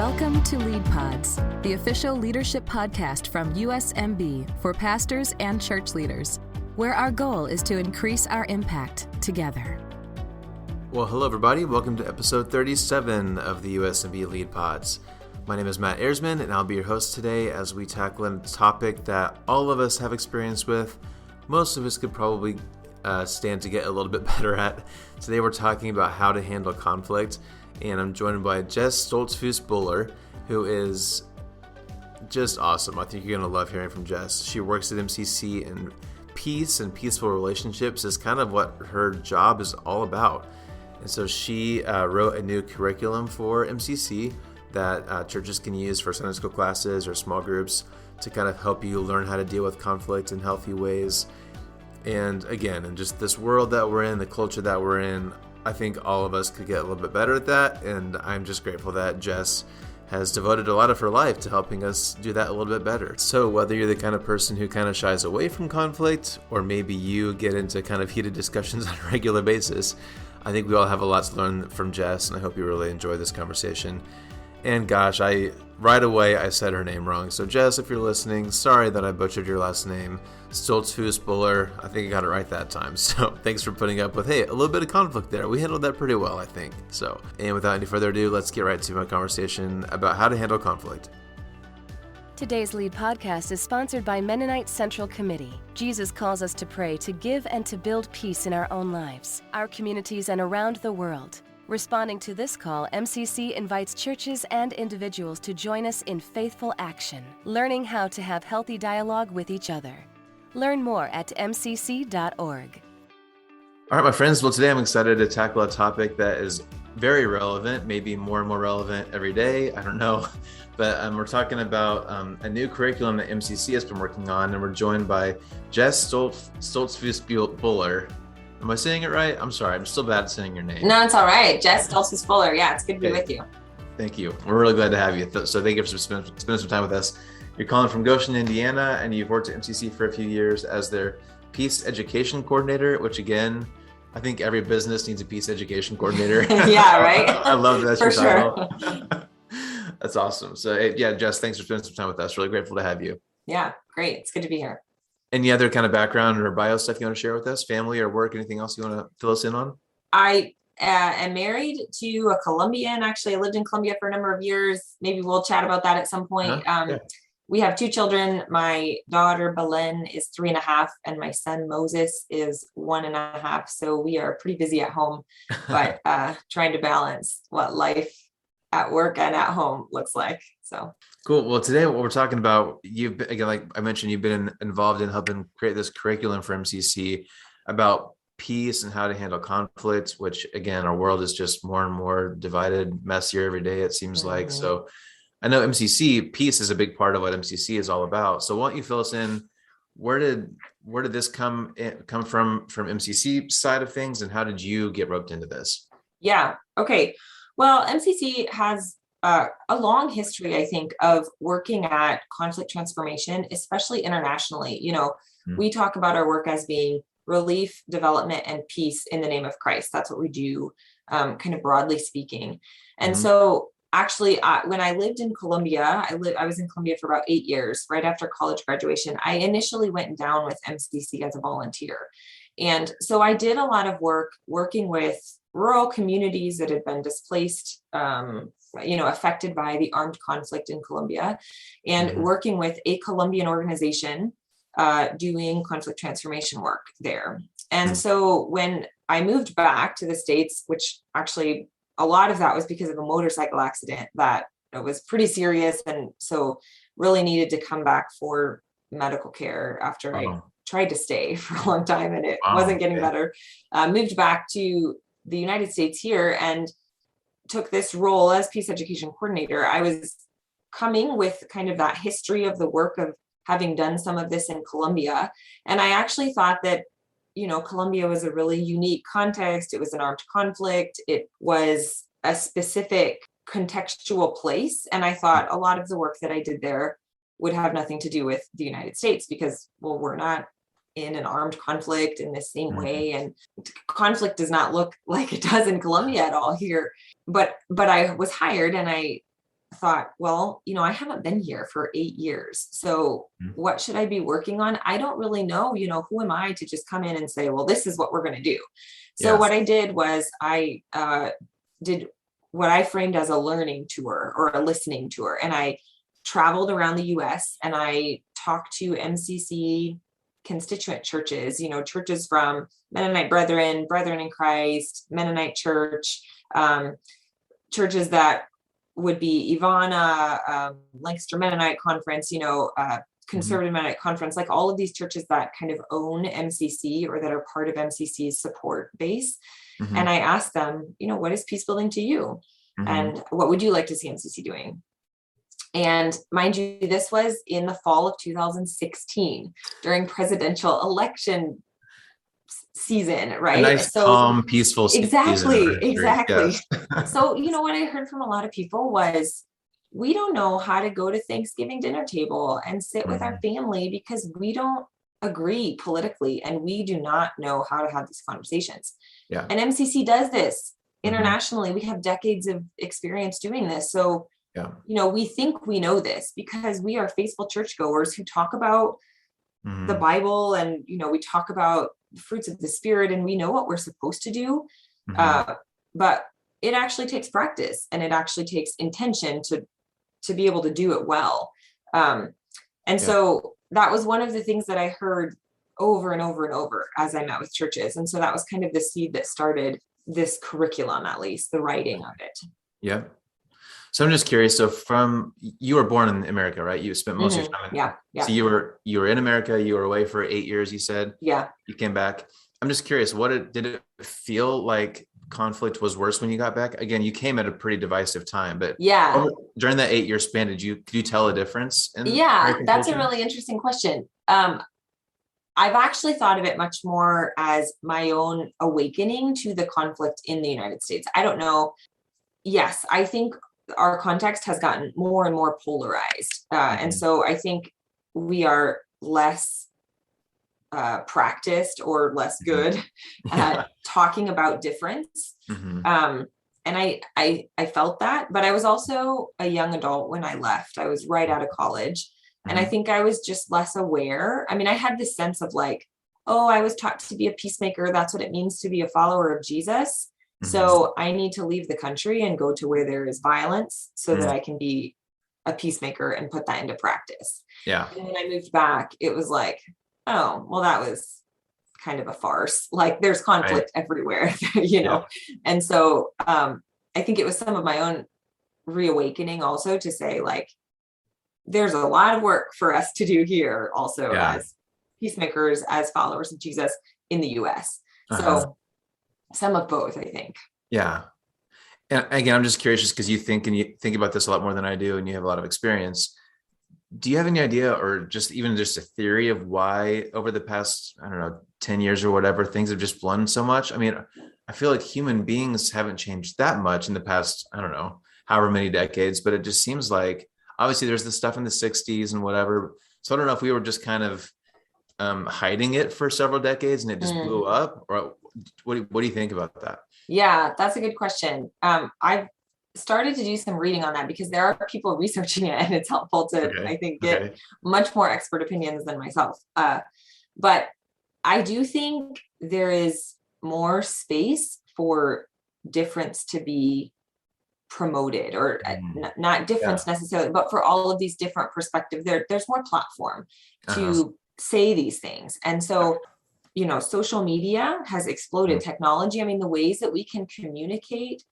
Welcome to Lead Pods, the official leadership podcast from USMB for pastors and church leaders, where our goal is to increase our impact together. Well, hello everybody. Welcome to episode 37 of the USMB Lead Pods. My name is Matt Ersman, and I'll be your host today as we tackle a topic that all of us have experience with. Most of us could probably stand to get a little bit better at. Today we're talking about how to handle conflict, and I'm joined by Jes Stoltzfus Buller, who is just awesome. I think you're going to love hearing from Jes. She works at MCC, and peace and peaceful relationships is kind of what her job is all about. And so she wrote a new curriculum for MCC that churches can use for Sunday school classes or small groups to kind of help you learn how to deal with conflict in healthy ways. And again, in just this world that we're in, the culture that we're in, I think all of us could get a little bit better at that. And I'm just grateful that Jes has devoted a lot of her life to helping us do that a little bit better. So whether you're the kind of person who kind of shies away from conflict, or maybe you get into kind of heated discussions on a regular basis, I think we all have a lot to learn from Jes, and I hope you really enjoy this conversation. And gosh, right away I said her name wrong. So Jes, if you're listening, sorry that I butchered your last name. Stoltzfus Buller. I think I got it right that time. So thanks for putting up with, a little bit of conflict there. We handled that pretty well, I think. So, and without any further ado, let's get right to my conversation about how to handle conflict. Today's Lead Podcast is sponsored by Mennonite Central Committee. Jesus calls us to pray, to give, and to build peace in our own lives, our communities, and around the world. Responding to this call, MCC invites churches and individuals to join us in faithful action, learning how to have healthy dialogue with each other. Learn more at mcc.org. All right, my friends. Well, today I'm excited to tackle a topic that is very relevant, maybe more and more relevant every day. I don't know. But we're talking about a new curriculum that MCC has been working on, and we're joined by Jes Stoltzfus Buller. Am I saying it right? I'm sorry. I'm still bad at saying your name. No, it's all right. Jes Stoltzfus Buller. Yeah, it's good to be with you. Thank you. We're really glad to have you. So thank you for spending some time with us. You're calling from Goshen, Indiana, and you've worked at MCC for a few years as their Peace Education Coordinator, which again, I think every business needs a Peace Education Coordinator. Yeah, right? I love that. For sure. That's awesome. So yeah, Jes, thanks for spending some time with us. Really grateful to have you. Yeah, great. It's good to be here. Any other kind of background or bio stuff you want to share with us? Family or work? Anything else you want to fill us in on? I am married to a Colombian. Actually, I lived in Colombia for a number of years. Maybe we'll chat about that at some point. Yeah. We have two children. My daughter, Belen, is 3.5, and my son, Moses, is 1.5. So we are pretty busy at home, but trying to balance what life at work and at home looks like. So cool. Well, today what we're talking about, you've been, again, like I mentioned, you've been involved in helping create this curriculum for MCC about peace and how to handle conflict, which again, our world is just more and more divided, messier every day, it seems like. So I know MCC, peace is a big part of what MCC is all about. So why don't you fill us in? Where did this come from MCC side of things, and how did you get roped into this? Yeah. Okay. Well, MCC has a long history, I think, of working at conflict transformation, especially internationally. You know, we talk about our work as being relief, development, and peace in the name of Christ. That's what we do, kind of broadly speaking. And so actually, when I lived in Colombia, I was in Colombia for about 8 years. Right after college graduation, I initially went down with MCC as a volunteer. And so I did a lot of work working with rural communities that had been displaced, affected by the armed conflict in Colombia, and working with a Colombian organization doing conflict transformation work there. And so when I moved back to the States, which actually a lot of that was because of a motorcycle accident that was pretty serious, and so really needed to come back for medical care after I tried to stay for a long time and it wasn't getting better. Moved back to the United States here and took this role as Peace Education Coordinator. I was coming with kind of that history of the work of having done some of this in Colombia. And I actually thought that, Colombia was a really unique context. It was an armed conflict. It was a specific contextual place. And I thought a lot of the work that I did there would have nothing to do with the United States because, well, we're not in an armed conflict in the same way. And conflict does not look like it does in Colombia at all here. But I was hired and I thought, well, I haven't been here for 8 years. So what should I be working on? I don't really know, who am I to just come in and say, well, this is what we're going to do. So what I did was I did what I framed as a learning tour or a listening tour. And I traveled around the US and I talked to MCC constituent churches, churches from Mennonite Brethren, Brethren in Christ, Mennonite Church, churches that would be Ivana, Lancaster Mennonite Conference, Conservative Mennonite Conference, like all of these churches that kind of own MCC or that are part of MCC's support base. And I asked them, what is peace building to you? And what would you like to see MCC doing? And mind you, this was in the fall of 2016 during presidential election season, right? A nice, calm, peaceful exactly, season. Exactly. Yes. So, what I heard from a lot of people was, we don't know how to go to Thanksgiving dinner table and sit with our family because we don't agree politically and we do not know how to have these conversations. Yeah. And MCC does this internationally. We have decades of experience doing this. So, we think we know this because we are faithful churchgoers who talk about the Bible and, we talk about the fruits of the Spirit and we know what we're supposed to do. But it actually takes practice and it actually takes intention to be able to do it well. So that was one of the things that I heard over and over and over as I met with churches. And so that was kind of the seed that started this curriculum, at least the writing of it. Yeah. So I'm just curious. So you were born in America, right? You spent most of your time. Yeah. So you were in America, you were away for 8 years, you said. Yeah. You came back. I'm just curious, did it feel like conflict was worse when you got back? Again, you came at a pretty divisive time, but during that 8-year span, could you tell a difference? That's a really interesting question. I've actually thought of it much more as my own awakening to the conflict in the United States. I don't know. Yes, I think our context has gotten more and more polarized. And so I think we are less practiced or less good at talking about difference. And I felt that, but I was also a young adult when I left. I was right out of college. And I think I was just less aware. I mean, I had this sense of like, oh, I was taught to be a peacemaker. That's what it means to be a follower of Jesus. So I need to leave the country and go to where there is violence so that I can be a peacemaker and put that into practice. Yeah. And when I moved back, it was like, oh, well, that was kind of a farce. Like there's conflict everywhere, And so I think it was some of my own reawakening also to say like, there's a lot of work for us to do here also as peacemakers, as followers of Jesus in the US. So some of both, I think. Yeah. And again, I'm just curious just because you think about this a lot more than I do and you have a lot of experience. Do you have any idea or just a theory of why over the past, 10 years or whatever, things have just blown so much? I mean, I feel like human beings haven't changed that much in the past, however many decades, but it just seems like obviously there's the stuff in the 60s and whatever. So I don't know if we were just kind of hiding it for several decades and it just blew up, or what do you think about that? Yeah, that's a good question. I've started to do some reading on that because there are people researching it and it's helpful to, I think, get much more expert opinions than myself. But I do think there is more space for difference to be promoted or not difference necessarily, but for all of these different perspectives, there's more platform to say these things. And so, social media has exploded. Technology. I mean, the ways that we can communicate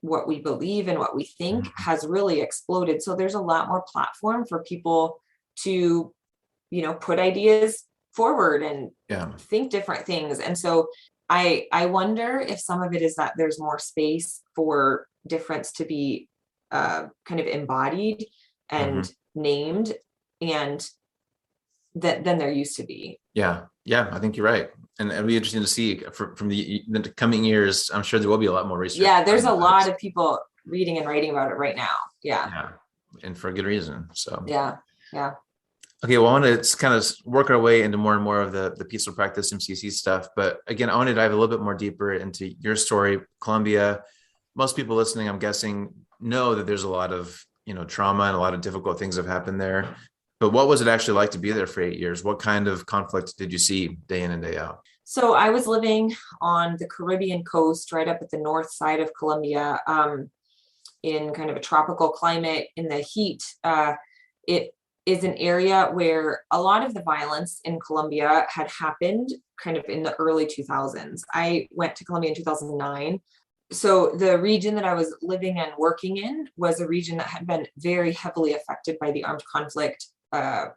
what we believe and what we think has really exploded. So there's a lot more platform for people to, put ideas forward and think different things. And so I wonder if some of it is that there's more space for difference to be kind of embodied and named and than there used to be. Yeah, I think you're right. And it'll be interesting to see from the coming years. I'm sure there will be a lot more research. Yeah, there's a lot of people reading and writing about it right now. Yeah. And for a good reason. So yeah. Okay, well, I want to kind of work our way into more and more of the peaceful practice MCC stuff. But again, I want to dive a little bit more deeper into your story, Columbia. Most people listening, I'm guessing, know that there's a lot of, trauma and a lot of difficult things have happened there. But what was it actually like to be there for 8 years? What kind of conflict did you see day in and day out? So I was living on the Caribbean coast, right up at the north side of Colombia, in kind of a tropical climate in the heat. It is an area where a lot of the violence in Colombia had happened kind of in the early 2000s. I went to Colombia in 2009. So the region that I was living and working in was a region that had been very heavily affected by the armed conflict. The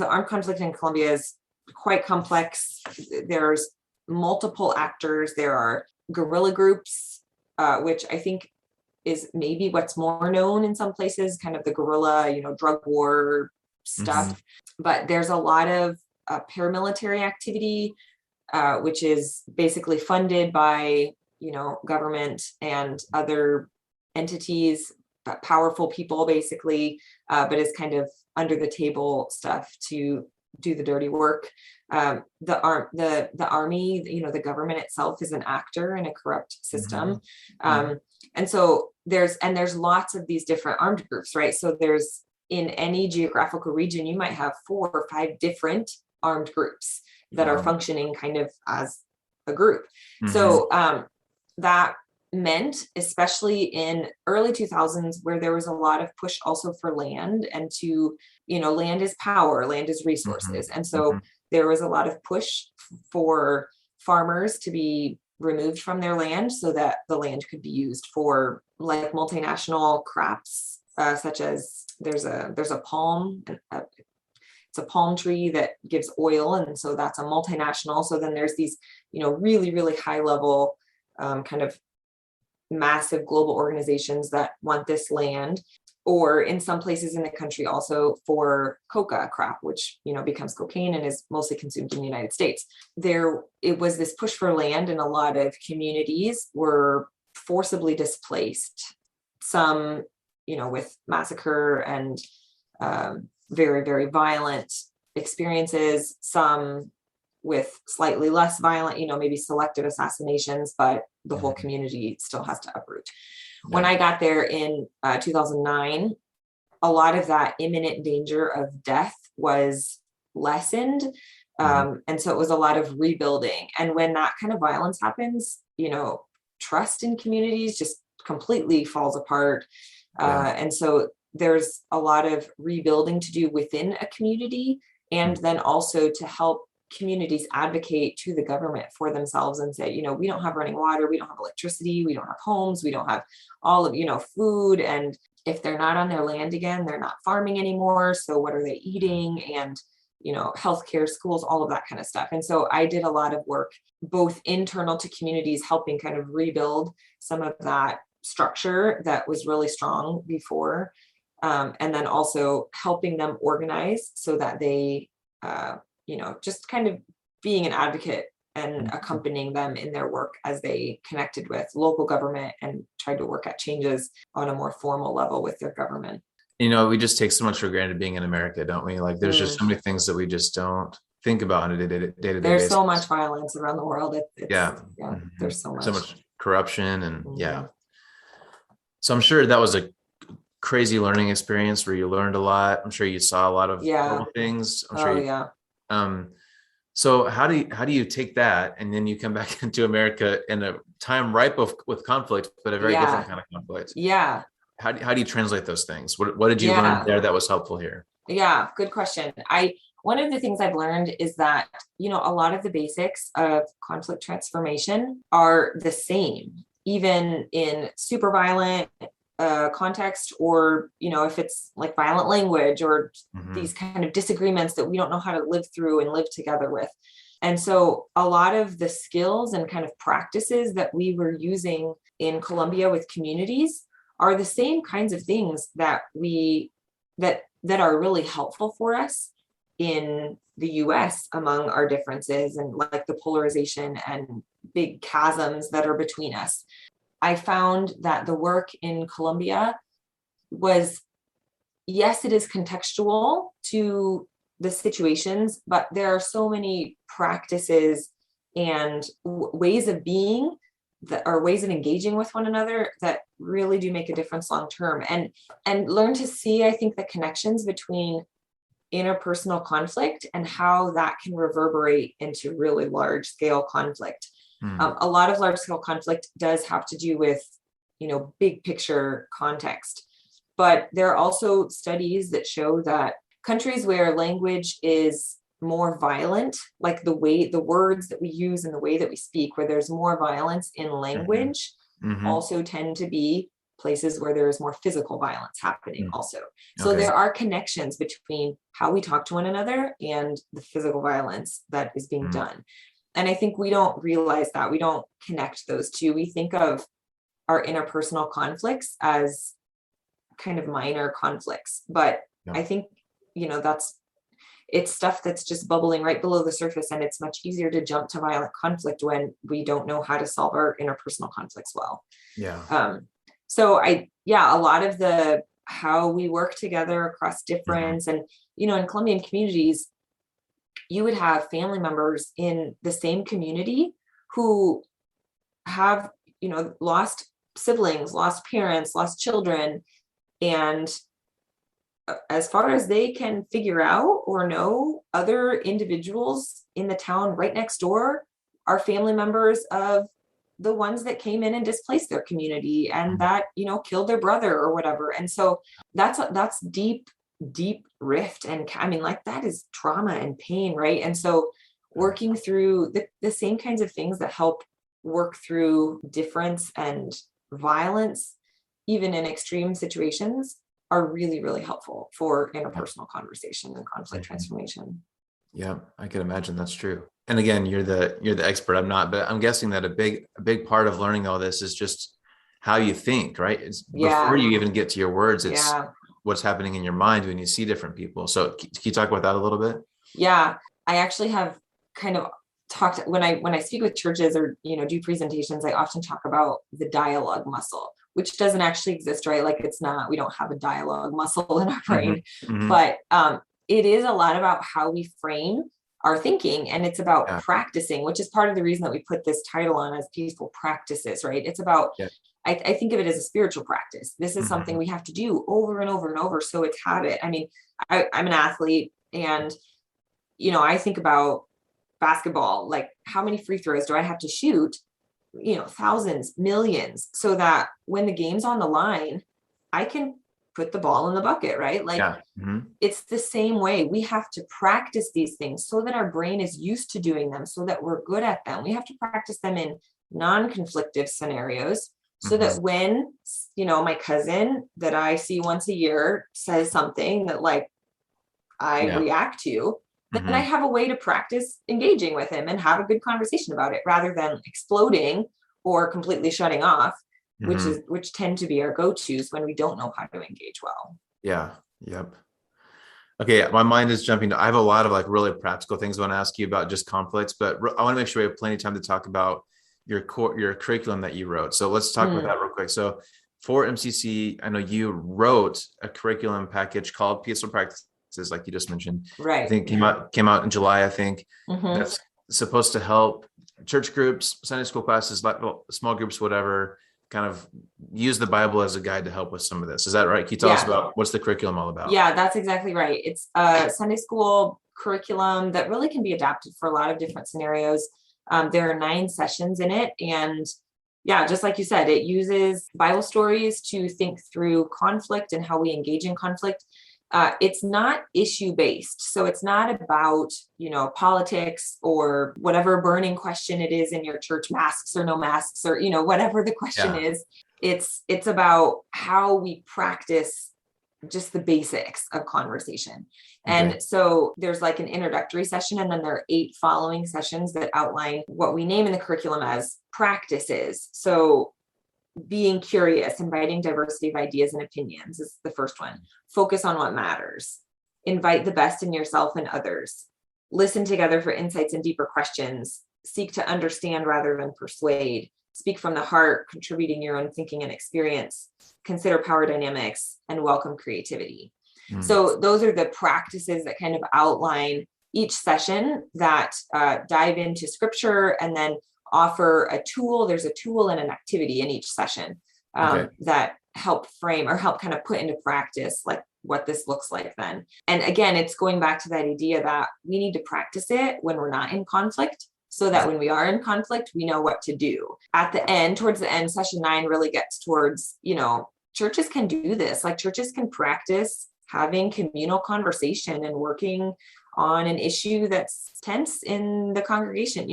armed conflict in Colombia is quite complex. There's multiple actors. There are guerrilla groups, which I think is maybe what's more known in some places, kind of the guerrilla, drug war stuff. Mm-hmm. But there's a lot of paramilitary activity, which is basically funded by, government and other entities, powerful people basically, but is kind of under the table stuff to do the dirty work. The army, the government itself is an actor in a corrupt system. Mm-hmm. And so there's lots of these different armed groups, right? So there's, in any geographical region, you might have 4 or 5 different armed groups that are functioning kind of as a group. Mm-hmm. So that meant, especially in early 2000s, where there was a lot of push also for land and to, land is power, land is resources. Mm-hmm. And so there was a lot of push for farmers to be removed from their land so that the land could be used for like multinational crops, such as there's a palm, it's a palm tree that gives oil. And so that's a multinational. So then there's these, really, really high level kind of massive global organizations that want this land, or in some places in the country also for coca crop, which, becomes cocaine and is mostly consumed in the United States. It was this push for land, and a lot of communities were forcibly displaced, some, with massacre and very, very violent experiences, some with slightly less violent, maybe selective assassinations, but the whole community still has to uproot. Yeah. When I got there in 2009, a lot of that imminent danger of death was lessened. And so it was a lot of rebuilding. And when that kind of violence happens, trust in communities just completely falls apart. And so there's a lot of rebuilding to do within a community, and then also to help communities advocate to the government for themselves and say, we don't have running water, we don't have electricity, we don't have homes, we don't have all of, food. And if they're not on their land again, they're not farming anymore. So what are they eating? And, healthcare, schools, all of that kind of stuff. And so I did a lot of work, both internal to communities, helping kind of rebuild some of that structure that was really strong before. And then also helping them organize so that they, just kind of being an advocate and accompanying them in their work as they connected with local government and tried to work at changes on a more formal level with their government. We just take so much for granted being in America, don't we? Like there's just so many things that we just don't think about on a day-to-day basis. There's so much violence around the world. There's so much corruption and So I'm sure that was a crazy learning experience where you learned a lot. I'm sure you saw a lot of horrible things. I'm sure so how do you take that and then you come back into America in a time ripe with conflict, but a very different kind of conflict? Yeah. How do you translate those things? What did you learn there that was helpful here? Yeah, good question. One of the things I've learned is that, a lot of the basics of conflict transformation are the same, even in super violent context, or, if it's like violent language or these kind of disagreements that we don't know how to live through and live together with. And so a lot of the skills and kind of practices that we were using in Colombia with communities are the same kinds of things that that are really helpful for us in the US among our differences and like the polarization and big chasms that are between us. I found that the work in Colombia was, yes, it is contextual to the situations, but there are so many practices and ways of being that are ways of engaging with one another that really do make a difference long term, and learn to see, I think, the connections between interpersonal conflict and how that can reverberate into really large scale conflict. A lot of large scale conflict does have to do with, big picture context, but there are also studies that show that countries where language is more violent, like the words that we use and the way that we speak, where there's more violence in language, also tend to be places where there is more physical violence happening also. So there are connections between how we talk to one another and the physical violence that is being done. And I think we don't realize that. We don't connect those two. We think of our interpersonal conflicts as kind of minor conflicts, but I think, it's stuff that's just bubbling right below the surface, and it's much easier to jump to violent conflict when we don't know how to solve our interpersonal conflicts well. So a lot of how we work together across difference, and, in Colombian communities, you would have family members in the same community who have, lost siblings, lost parents, lost children. And as far as they can figure out or know, other individuals in the town right next door are family members of the ones that came in and displaced their community and that, killed their brother or whatever. And so that's deep rift. And that is trauma and pain, right? And so working through the same kinds of things that help work through difference and violence, even in extreme situations, are really, really helpful for interpersonal conversation and conflict transformation. Yeah, I can imagine that's true. And again, you're the expert. I'm not, but I'm guessing that a big part of learning all this is just how you think, right? It's before you even get to your words, it's what's happening in your mind when you see different people. So can you talk about that a little bit? Yeah, I actually have kind of talked when I speak with churches or, do presentations, I often talk about the dialogue muscle, which doesn't actually exist, right? Like we don't have a dialogue muscle in our brain, but it is a lot about how we frame our thinking, and it's about practicing, which is part of the reason that we put this title on as peaceful practices, right? It's about, I think of it as a spiritual practice. This is something we have to do over and over and over. So it's habit. I'm an athlete, and, I think about basketball, like how many free throws do I have to shoot? Thousands, millions, so that when the game's on the line, I can put the ball in the bucket, right? Like it's the same way. We have to practice these things so that our brain is used to doing them, so that we're good at them. We have to practice them in non-conflictive scenarios so that when, my cousin that I see once a year says something that like I react to, then I have a way to practice engaging with him and have a good conversation about it rather than exploding or completely shutting off, which tend to be our go-tos when we don't know how to engage well. Yeah. Yep. Okay. My mind is jumping I have a lot of like really practical things I want to ask you about just conflicts, but I want to make sure we have plenty of time to talk about your curriculum that you wrote. So let's talk about that real quick. So for MCC, I know you wrote a curriculum package called Peaceful Practices, like you just mentioned. Right. I think came out in July, I think. That's supposed to help church groups, Sunday school classes, small groups, whatever, kind of use the Bible as a guide to help with some of this. Is that right? Can you tell us about what's the curriculum all about? Yeah, that's exactly right. It's a Sunday school curriculum that really can be adapted for a lot of different scenarios. There are 9 sessions in it. And just like you said, it uses Bible stories to think through conflict and how we engage in conflict. It's not issue-based. So it's not about, politics or whatever burning question it is in your church, masks or no masks, or, whatever the question is. It's about how we practice just the basics of conversation. And so there's like an introductory session, and then there are 8 following sessions that outline what we name in the curriculum as practices. So being curious, inviting diversity of ideas and opinions is the first one. Focus on what matters. Invite the best in yourself and others. Listen together for insights and deeper questions. Seek to understand rather than persuade. Speak from the heart, contributing your own thinking and experience. Consider power dynamics and welcome creativity. So those are the practices that kind of outline each session that dive into scripture and then offer a tool. There's a tool and an activity in each session that help frame or help kind of put into practice like what this looks like then. And again, it's going back to that idea that we need to practice it when we're not in conflict, so that when we are in conflict, we know what to do. At the end, towards the end, session 9 really gets towards, churches can do this. Like churches can practice having communal conversation and working on an issue that's tense in the congregation,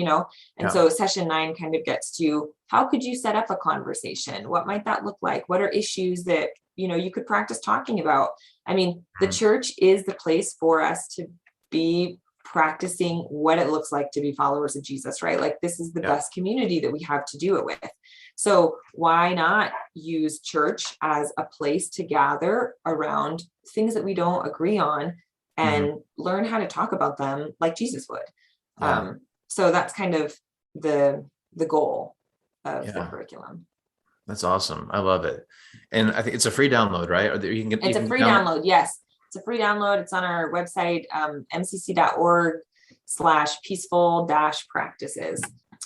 and so session 9 kind of gets to, how could you set up a conversation? What might that look like? What are issues that, you could practice talking about? I mean, the church is the place for us to be practicing what it looks like to be followers of Jesus, right? Like this is the best community that we have to do it with. So why not use church as a place to gather around things that we don't agree on and learn how to talk about them like Jesus would. So that's kind of the goal of the curriculum. That's awesome. I love it. And I think it's a free download, right? Or it's a free download. Yes. It's a free download. It's on our website, mcc.org/peaceful-practices.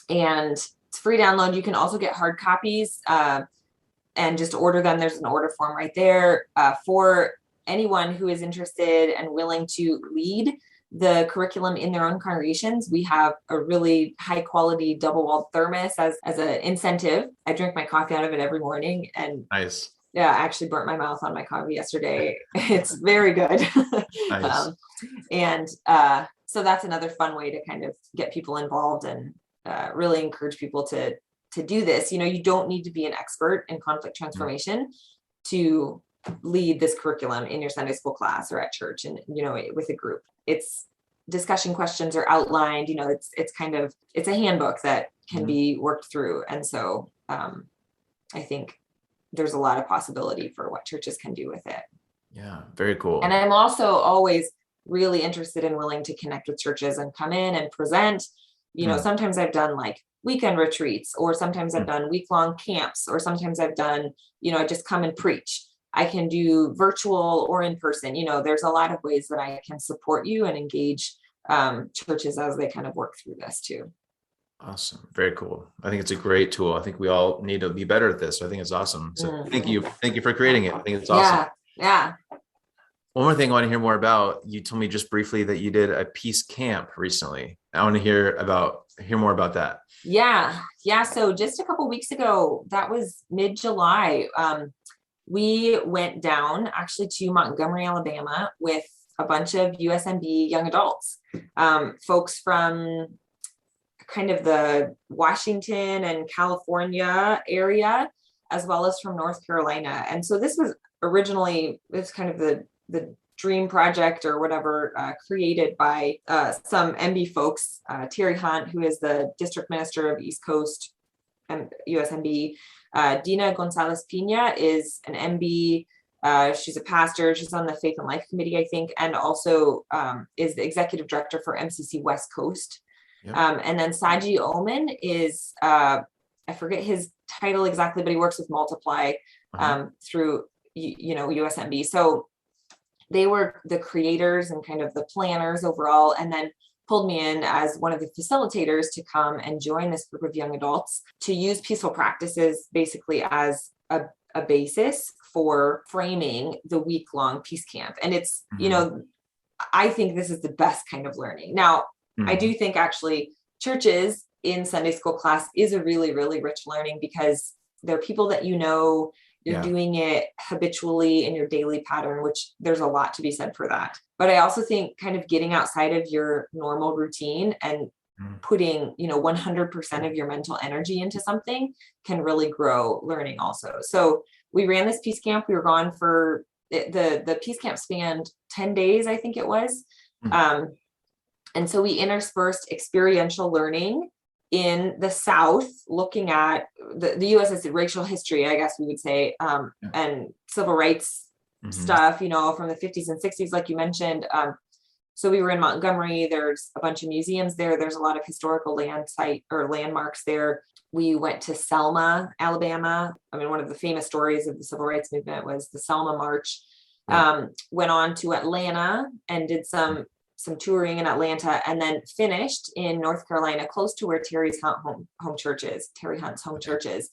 And it's free download. You can also get hard copies and just order them. There's an order form right there for anyone who is interested and willing to lead the curriculum in their own congregations. We have a really high quality double-walled thermos as an incentive. I drink my coffee out of it every morning, and nice. Yeah, I actually burnt my mouth on my coffee yesterday. It's very good. Nice. So that's another fun way to kind of get people involved and really encourage people to do this. You don't need to be an expert in conflict transformation to lead this curriculum in your Sunday school class or at church and, with a group. It's discussion questions are outlined, it's a handbook that can be worked through. And so I think there's a lot of possibility for what churches can do with it. Yeah, very cool. And I'm also always really interested and willing to connect with churches and come in and present. Sometimes I've done like weekend retreats, or sometimes I've done week-long camps, or sometimes I've done, just come and preach. I can do virtual or in person. There's a lot of ways that I can support you and engage churches as they kind of work through this too. Awesome. Very cool. I think it's a great tool. I think we all need to be better at this. So I think it's awesome. So thank you. Thank you for creating it. I think it's awesome. Yeah. One more thing I want to hear more about. You told me just briefly that you did a peace camp recently. I want to hear more about that. Yeah. So just a couple of weeks ago, that was mid-July. We went down actually to Montgomery, Alabama with a bunch of USMB young adults, folks from kind of the Washington and California area, as well as from North Carolina. And so this was originally, it's kind of the dream project or whatever, created by some MB folks, Terry Hunt, who is the district minister of East Coast and USMB. Dina Gonzalez Pina is an MB. She's a pastor. She's on the Faith and Life Committee, I think, and also is the executive director for MCC West Coast. Yep. And then Saji Oman is, I forget his title exactly, but he works with Multiply through, USMB. So they were the creators and kind of the planners overall, and then pulled me in as one of the facilitators to come and join this group of young adults to use peaceful practices basically as a basis for framing the week-long peace camp. And it's, I think this is the best kind of learning. Now, I do think actually churches in Sunday school class is a really, really rich learning, because they're people that you're doing it habitually in your daily pattern, which there's a lot to be said for that. But I also think kind of getting outside of your normal routine and putting, 100% of your mental energy into something can really grow learning also. So we ran this peace camp. We were gone for the peace camp spanned 10 days, I think it was. And so we interspersed experiential learning in the South, looking at the U.S.'s racial history, I guess we would say, and civil rights stuff, from the 50s and 60s, like you mentioned. So we were in Montgomery. There's a bunch of museums there. There's a lot of historical landmarks there. We went to Selma, Alabama. I mean, one of the famous stories of the civil rights movement was the Selma March. Went on to Atlanta and did some some touring in Atlanta, and then finished in North Carolina, close to where Terry Hunt's home churches.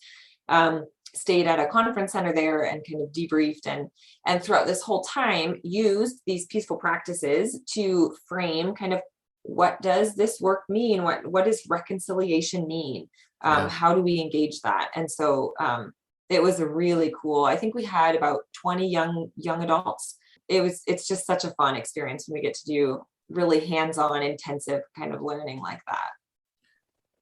Stayed at a conference center there and kind of debriefed, and throughout this whole time used these peaceful practices to frame kind of, what does this work mean? What does reconciliation mean? How do we engage that? And so it was a really cool, I think we had about 20 young adults. It's just such a fun experience when we get to do really hands-on, intensive kind of learning like that.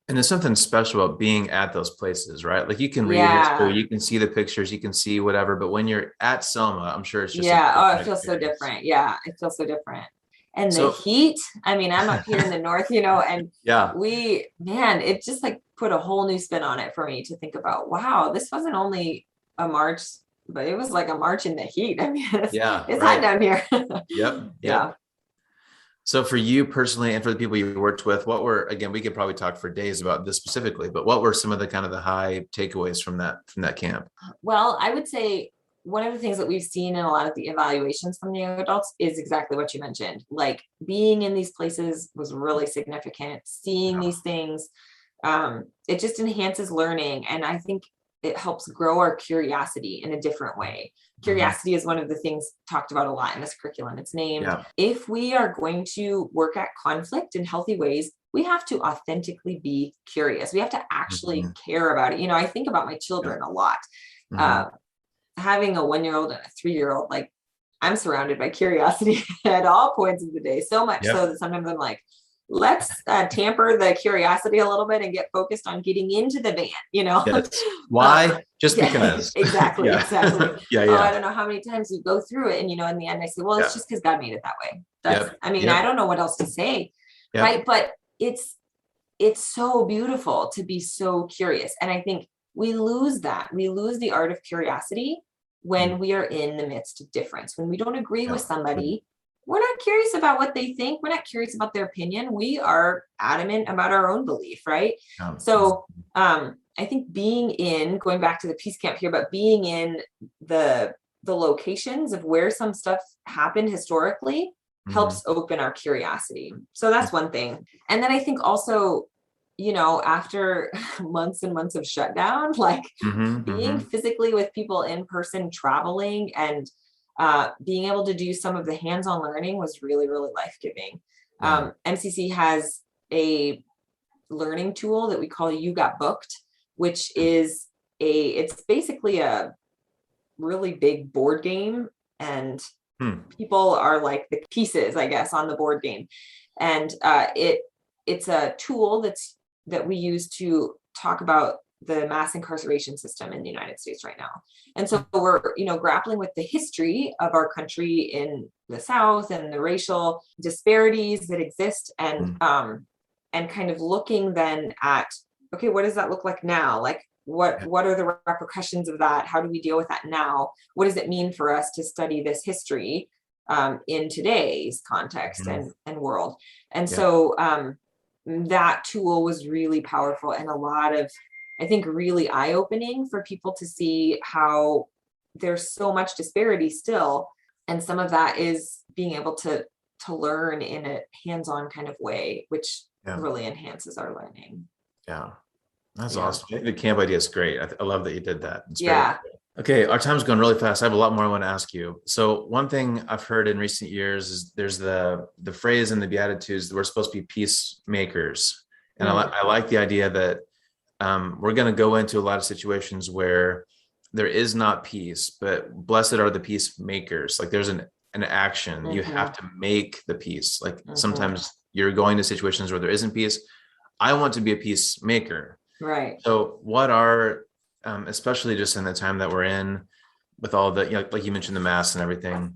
And there's something special about being at those places, right? Like you can read history, you can see the pictures, you can see whatever, but when you're at Selma, I'm sure it's just it feels so different. Yeah, it feels so different. And the heat, I mean, I'm up here in the north, and it just like put a whole new spin on it for me to think about, wow, this wasn't only a march, but it was like a march in the heat. I mean, it's hot down here. Yep. Yeah. So for you personally, and for the people you worked with, again, we could probably talk for days about this specifically, but what were some of the kind of the high takeaways from that camp? Well, I would say one of the things that we've seen in a lot of the evaluations from the young adults is exactly what you mentioned. Like being in these places was really significant. Seeing these things, it just enhances learning. And I think it helps grow our curiosity in a different way. Curiosity is one of the things talked about a lot in this curriculum. It's named, if we are going to work at conflict in healthy ways, we have to authentically be curious. We have to actually care about it. I think about my children a lot. Having a 1-year-old and a 3-year-old, like I'm surrounded by curiosity at all points of the day. So much so that sometimes I'm like, let's tamper the curiosity a little bit and get focused on getting into the van, Yes. Why? Just because. Exactly. Exactly. Yeah. I don't know how many times we go through it. And, in the end I say, well, it's just because God made it that way. I don't know what else to say. Right. But it's so beautiful to be so curious. And I think we lose that. We lose the art of curiosity when we are in the midst of difference. When we don't agree with somebody, we're not curious about what they think. We're not curious about their opinion. We are adamant about our own belief, right? So I think going back to the peace camp here, but being in the locations of where some stuff happened historically helps open our curiosity. So that's one thing. And then I think also, after months and months of shutdown, like being physically with people in person, traveling, and being able to do some of the hands-on learning was really, really life-giving. MCC has a learning tool that we call You Got Booked, which is it's basically a really big board game, and people are like the pieces, I guess, on the board game. And it's a tool that we use to talk about the mass incarceration system in the United States right now. And so we're, grappling with the history of our country in the South and the racial disparities that exist, and kind of looking then at, okay, what does that look like now? Like what are the repercussions of that? How do we deal with that now? What does it mean for us to study this history in today's context and world? And so that tool was really powerful, and a lot of, I think, really eye-opening for people to see how there's so much disparity still. And some of that is being able to learn in a hands-on kind of way, which really enhances our learning. Yeah. That's awesome. I think the camp idea is great. I love that you did that. Yeah. Okay. Our time's going really fast. I have a lot more I want to ask you. So one thing I've heard in recent years is there's the phrase in the Beatitudes that we're supposed to be peacemakers. And I like the idea that we're going to go into a lot of situations where there is not peace, but blessed are the peacemakers. Like there's an action. You have to make the peace. Like sometimes you're going to situations where there isn't peace. I want to be a peacemaker. Right. So what are, especially just in the time that we're in with all the, like you mentioned, the mass and everything,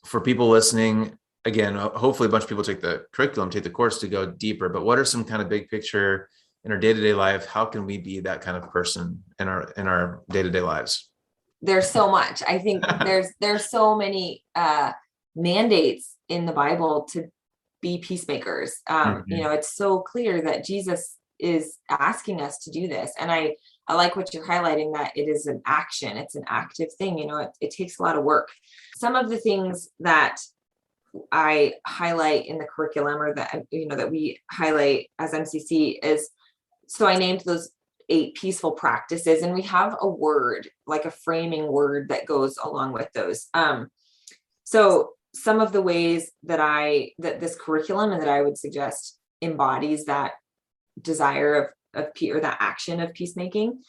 for people listening, again, hopefully a bunch of people take the curriculum, take the course to go deeper, but what are some kind of big picture in our day-to-day life? How can we be that kind of person in our day-to-day lives? There's so much. I think there's so many mandates in the Bible to be peacemakers. It's so clear that Jesus is asking us to do this. And I like what you're highlighting, that it is an action. It's an active thing. It takes a lot of work. Some of the things that I highlight in the curriculum, or that, that we highlight as MCC, is, so I named those 8 peaceful practices, and we have a word, like a framing word that goes along with those. So some of the ways that this curriculum and that I would suggest embodies that desire of or that action of peacemaking,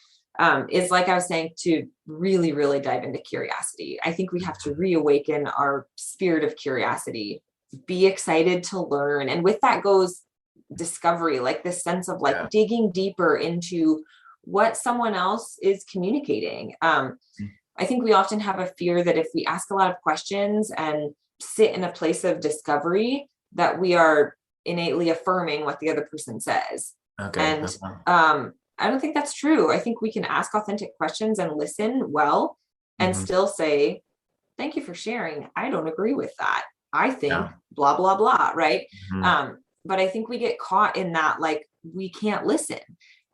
is, like I was saying, to really, really dive into curiosity. I think we have to reawaken our spirit of curiosity, be excited to learn. And with that goes discovery, like this sense of like digging deeper into what someone else is communicating. I think we often have a fear that if we ask a lot of questions and sit in a place of discovery, that we are innately affirming what the other person says. And I don't think that's true. I think we can ask authentic questions and listen well and still say, thank you for sharing. I don't agree with that. I think blah, blah, blah. Right. But I think we get caught in that, like, we can't listen.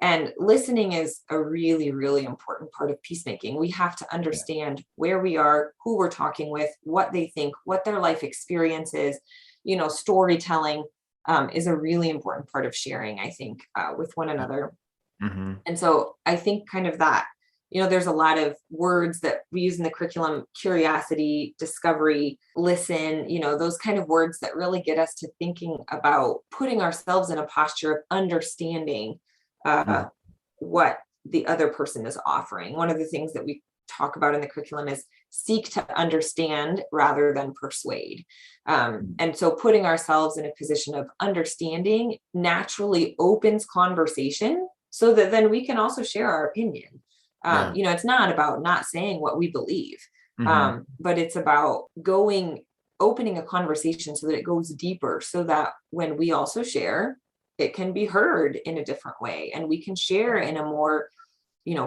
And listening is a really, really important part of peacemaking. We have to understand where we are, who we're talking with, what they think, what their life experience is. Storytelling is a really important part of sharing, I think, with one another. And so I think kind of that, there's a lot of words that we use in the curriculum: curiosity, discovery, listen, those kind of words that really get us to thinking about putting ourselves in a posture of understanding what the other person is offering. One of the things that we talk about in the curriculum is seek to understand rather than persuade. And so putting ourselves in a position of understanding naturally opens conversation, so that then we can also share our opinion. It's not about not saying what we believe, but it's about opening a conversation so that it goes deeper, so that when we also share, it can be heard in a different way, and we can share in a more,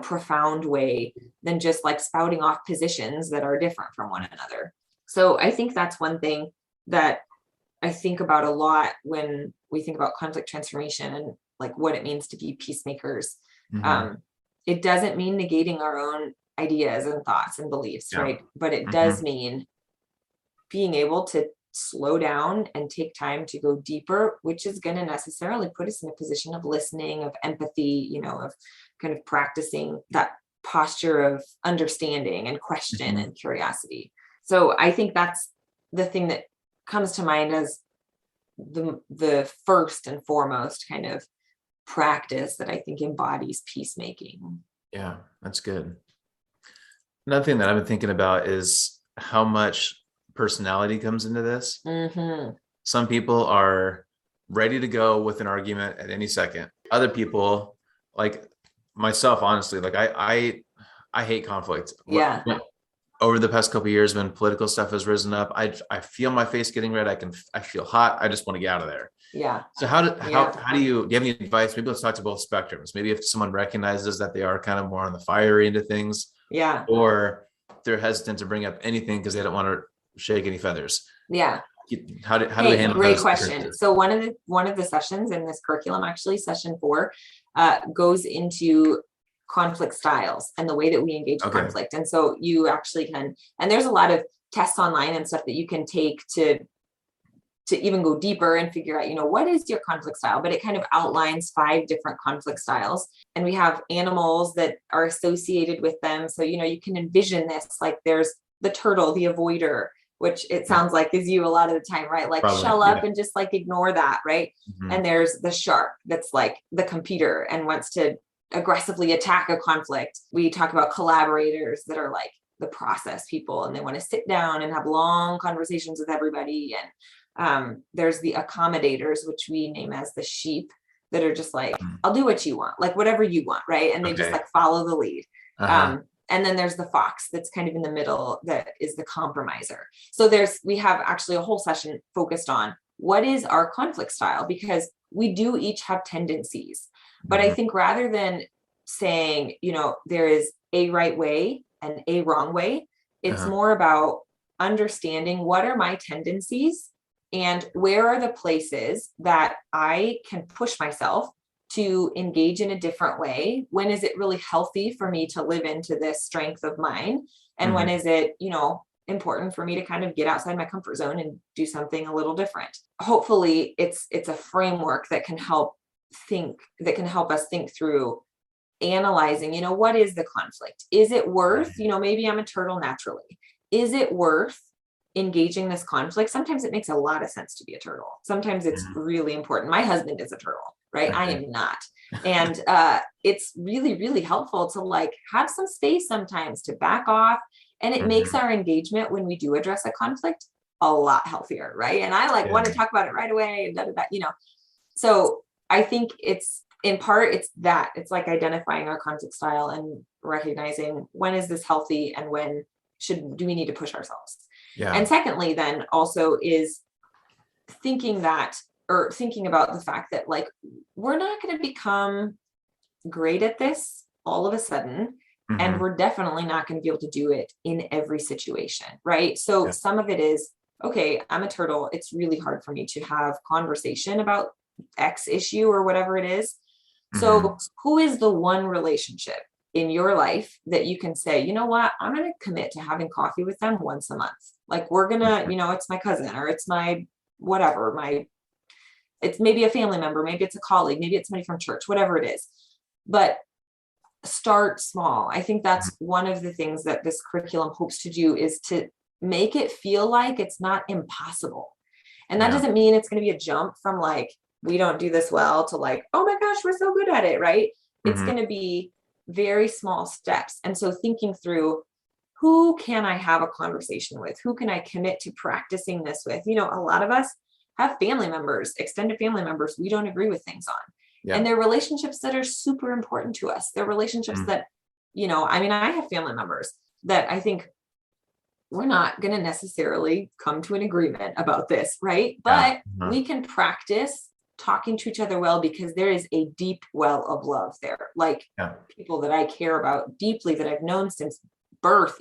profound way than just like spouting off positions that are different from one another. So I think that's one thing that I think about a lot when we think about conflict transformation and like what it means to be peacemakers. It doesn't mean negating our own ideas and thoughts and beliefs, right? But it does mean being able to slow down and take time to go deeper, which is going to necessarily put us in a position of listening, of empathy, of kind of practicing that posture of understanding and question and curiosity. So I think that's the thing that comes to mind as the first and foremost kind of practice that I think embodies peacemaking. Yeah, that's good. Another thing that I've been thinking about is how much personality comes into this. Some people are ready to go with an argument at any second. Other people, like myself, honestly, like I hate conflict. Over the past couple of years, when political stuff has risen up, I feel my face getting red. I feel hot. I just want to get out of there. So how do you have any advice? Maybe let's talk to both spectrums. Maybe if someone recognizes that they are kind of more on the fiery end of things, or they're hesitant to bring up anything because they don't want to shake any feathers. How do we handle great question. So one of the sessions in this curriculum, actually session 4, goes into conflict styles and the way that we engage conflict. And so you actually can, and there's a lot of tests online and stuff that you can take to even go deeper and figure out, what is your conflict style? But it kind of outlines 5 different conflict styles. And we have animals that are associated with them. So, you can envision this, like there's the turtle, the avoider, which it sounds like is you a lot of the time, right? Like shell up and just like ignore that, right? And there's the shark that's like the competitor and wants to aggressively attack a conflict. We talk about collaborators that are like the process people, and they want to sit down and have long conversations with everybody. And there's the accommodators, which we name as the sheep, that are just like, I'll do what you want, like whatever you want, right? And they just like follow the lead. And then there's the fox that's kind of in the middle, that is the compromiser. So we have actually a whole session focused on what is our conflict style, because we do each have tendencies. But I think rather than saying, there is a right way and a wrong way, it's more about understanding what are my tendencies and where are the places that I can push myself to engage in a different way. When is it really healthy for me to live into this strength of mine? And when is it, important for me to kind of get outside my comfort zone and do something a little different. Hopefully it's a framework that can help us think through analyzing, what is the conflict? Is it worth, maybe I'm a turtle naturally. Is it worth engaging this conflict? Sometimes it makes a lot of sense to be a turtle. Sometimes it's really important. My husband is a turtle, right? I am not. And it's really, really helpful to like have some space sometimes to back off. And it makes our engagement when we do address a conflict a lot healthier, right? And I want to talk about it right away and So I think it's in part, it's like identifying our conflict style and recognizing when is this healthy and when do we need to push ourselves? Yeah. And secondly, then also is thinking about the fact that like, we're not going to become great at this all of a sudden. And we're definitely not going to be able to do it in every situation. Right. So some of it is, okay, I'm a turtle. It's really hard for me to have conversation about X issue or whatever it is. So who is the one relationship in your life that you can say, you know what, I'm going to commit to having coffee with them once a month. Like we're going to, it's my cousin or it's my whatever, it's maybe a family member, maybe it's a colleague, maybe it's somebody from church, whatever it is. But start small. I think that's one of the things that this curriculum hopes to do is to make it feel like it's not impossible. And that doesn't mean it's going to be a jump from like, we don't do this well to like, oh my gosh, we're so good at it, right? It's going to be very small steps. And so thinking through, who can I have a conversation with? Who can I commit to practicing this with? A lot of us have family members, extended family members we don't agree with things on. Yeah. And they're relationships that are super important to us. They're relationships that, I have family members that I think we're not going to necessarily come to an agreement about this, right? But we can practice talking to each other well because there is a deep well of love there. Like people that I care about deeply that I've known since birth,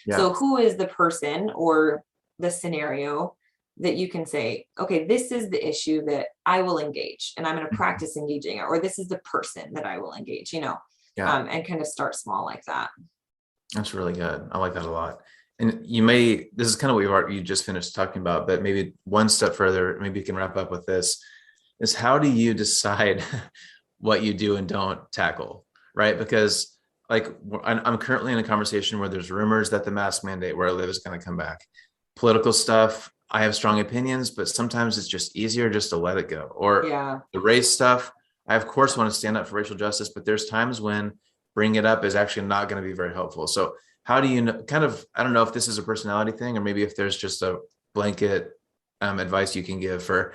So who is the person or the scenario that you can say, okay, this is the issue that I will engage and I'm going to practice engaging it, or this is the person that I will engage, and kind of start small like that. That's really good. I like that a lot. And this is kind of what you just finished talking about, but maybe one step further, maybe you can wrap up with this, is how do you decide what you do and don't tackle, right? Because like I'm currently in a conversation where there's rumors that the mask mandate where I live is going to come back. Political stuff, I have strong opinions, but sometimes it's just easier just to let it go. Or the race stuff, I of course want to stand up for racial justice, but there's times when bringing it up is actually not going to be very helpful. So how do you I don't know if this is a personality thing or maybe if there's just a blanket advice you can give for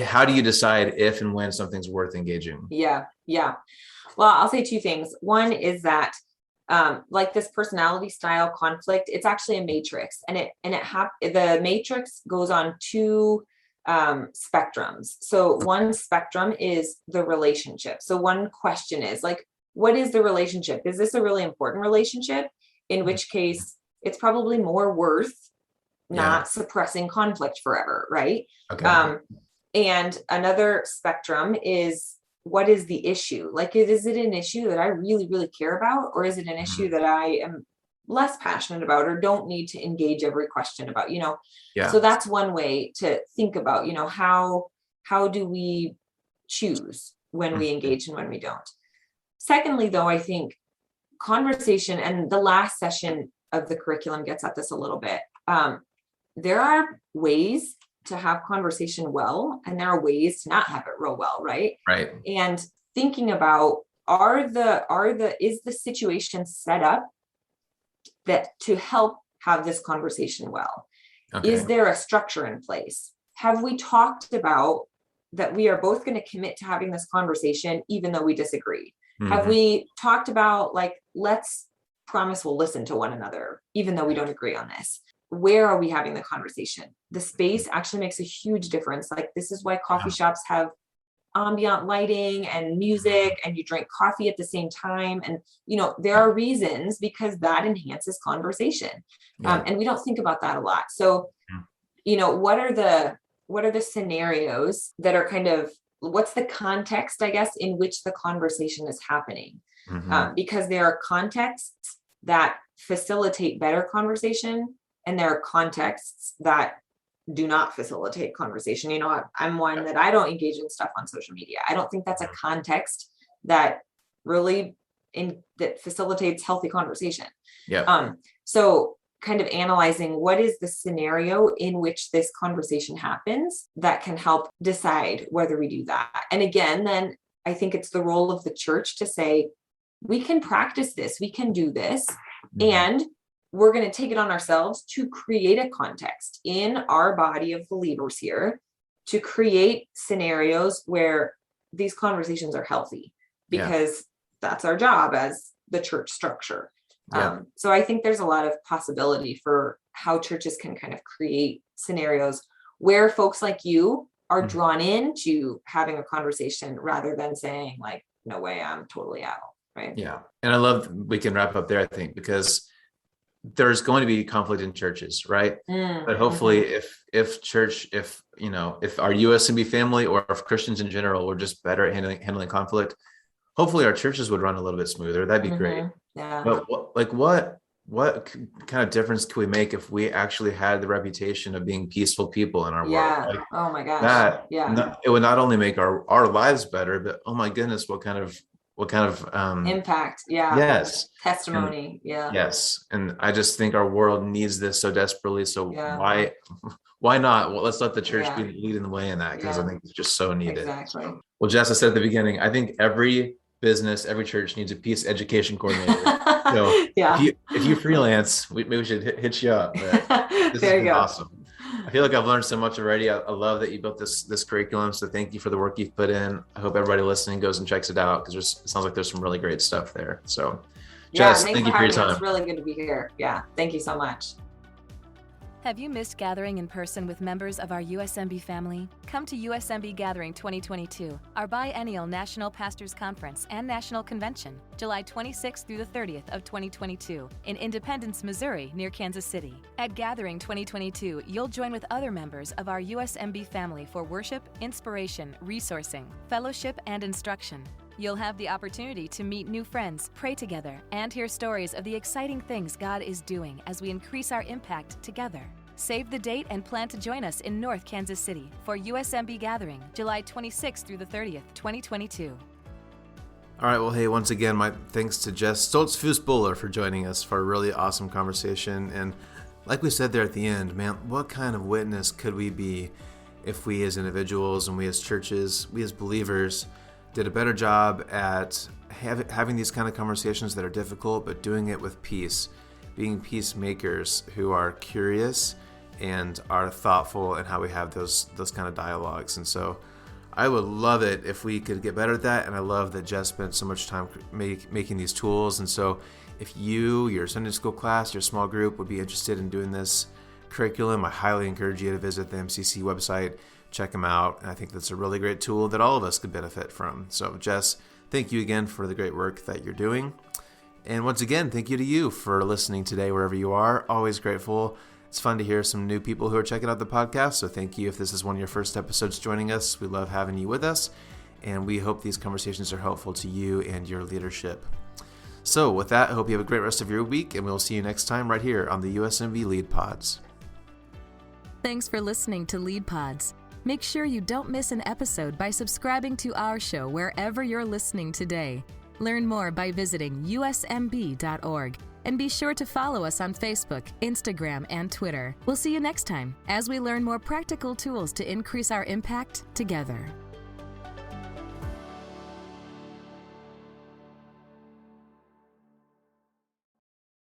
how do you decide if and when something's worth engaging? Yeah. Well, I'll say two things. One is that like this personality style conflict, it's actually a matrix, and the matrix goes on two spectrums. So one spectrum is the relationship. So one question is like, what is the relationship? Is this a really important relationship? In which case it's probably more worth not suppressing conflict forever. Right. Okay. And another spectrum is, what is the issue? Like, is it an issue that I really, really care about? Or is it an issue that I am less passionate about or don't need to engage every question about, So that's one way to think about, how do we choose when we engage and when we don't? Secondly, though, I think conversation, and the last session of the curriculum gets at this a little bit. There are ways to have conversation well, and there are ways to not have it real well, right? Right. And thinking about is the situation set up that to help have this conversation well? Okay. Is there a structure in place? Have we talked about that we are both going to commit to having this conversation even though we disagree? Have we talked about like, let's promise we'll listen to one another even though we don't agree on this? Where are we having the conversation? The space actually makes a huge difference. Like, this is why coffee shops have ambient lighting and music, and you drink coffee at the same time. And, there are reasons, because that enhances conversation. And we don't think about that a lot. So, what are the scenarios that are kind of, what's the context, I guess, in which the conversation is happening? Because there are contexts that facilitate better conversation, And there are contexts that do not facilitate conversation. I'm one that I don't engage in stuff on social media. I don't think that's a context that really that facilitates healthy conversation. Yeah. So kind of analyzing what is the scenario in which this conversation happens that can help decide whether we do that. And again, then I think it's the role of the church to say, we can practice this, we can do this, and we're going to take it on ourselves to create a context in our body of believers here to create scenarios where these conversations are healthy, because that's our job as the church structure. Yeah. So I think there's a lot of possibility for how churches can kind of create scenarios where folks like you are drawn into having a conversation rather than saying like, no way, I'm totally out. Right. Yeah. And I love, we can wrap up there, I think, because there's going to be conflict in churches, right? But hopefully if our USMB family or if Christians in general were just better at handling conflict, hopefully our churches would run a little bit smoother. That'd be great. Yeah. But what kind of difference could we make if we actually had the reputation of being peaceful people in our world? Like, oh my gosh. It would not only make our lives better, but oh my goodness, what kind of impact. Yes. Testimony. Yes. And I just think our world needs this so desperately. So why not? Well, let's let the church be leading the way in that, because I think it's just so needed. Exactly. Well, Jess, I said at the beginning, I think every business, every church needs a peace education coordinator. So if you freelance, maybe we should hit you up. This there has you been go. Awesome. I feel like I've learned so much already. I love that you built this curriculum. So thank you for the work you've put in. I hope everybody listening goes and checks it out, because it sounds like there's some really great stuff there. So Jess, thank you for your time. It's really good to be here. Yeah. Thank you so much. Have you missed gathering in person with members of our USMB family? Come to USMB Gathering 2022, our biennial National Pastors Conference and National Convention, July 26th through the 30th of 2022 in Independence, Missouri, near Kansas City. At Gathering 2022, you'll join with other members of our USMB family for worship, inspiration, resourcing, fellowship, and instruction. You'll have the opportunity to meet new friends, pray together, and hear stories of the exciting things God is doing as we increase our impact together. Save the date and plan to join us in North Kansas City for USMB Gathering, July 26th through the 30th, 2022. All right. Well, hey, once again, my thanks to Jes Stoltzfus Buller for joining us for a really awesome conversation. And like we said there at the end, man, what kind of witness could we be if we as individuals and we as churches, we as believers, did a better job at having these kind of conversations that are difficult, but doing it with peace, being peacemakers who are curious and are thoughtful in how we have those kind of dialogues. And so I would love it if we could get better at that. And I love that Jes spent so much time making these tools. And so if your Sunday school class, your small group would be interested in doing this curriculum, I highly encourage you to visit the MCC website, check them out. And I think that's a really great tool that all of us could benefit from. So Jes, thank you again for the great work that you're doing. And once again, thank you to you for listening today, wherever you are. Always grateful. It's fun to hear some new people who are checking out the podcast. So thank you if this is one of your first episodes joining us. We love having you with us. And we hope these conversations are helpful to you and your leadership. So with that, I hope you have a great rest of your week. And we'll see you next time right here on the USMB Lead Pods. Thanks for listening to Lead Pods. Make sure you don't miss an episode by subscribing to our show wherever you're listening today. Learn more by visiting usmb.org. And be sure to follow us on Facebook, Instagram, and Twitter. We'll see you next time as we learn more practical tools to increase our impact together.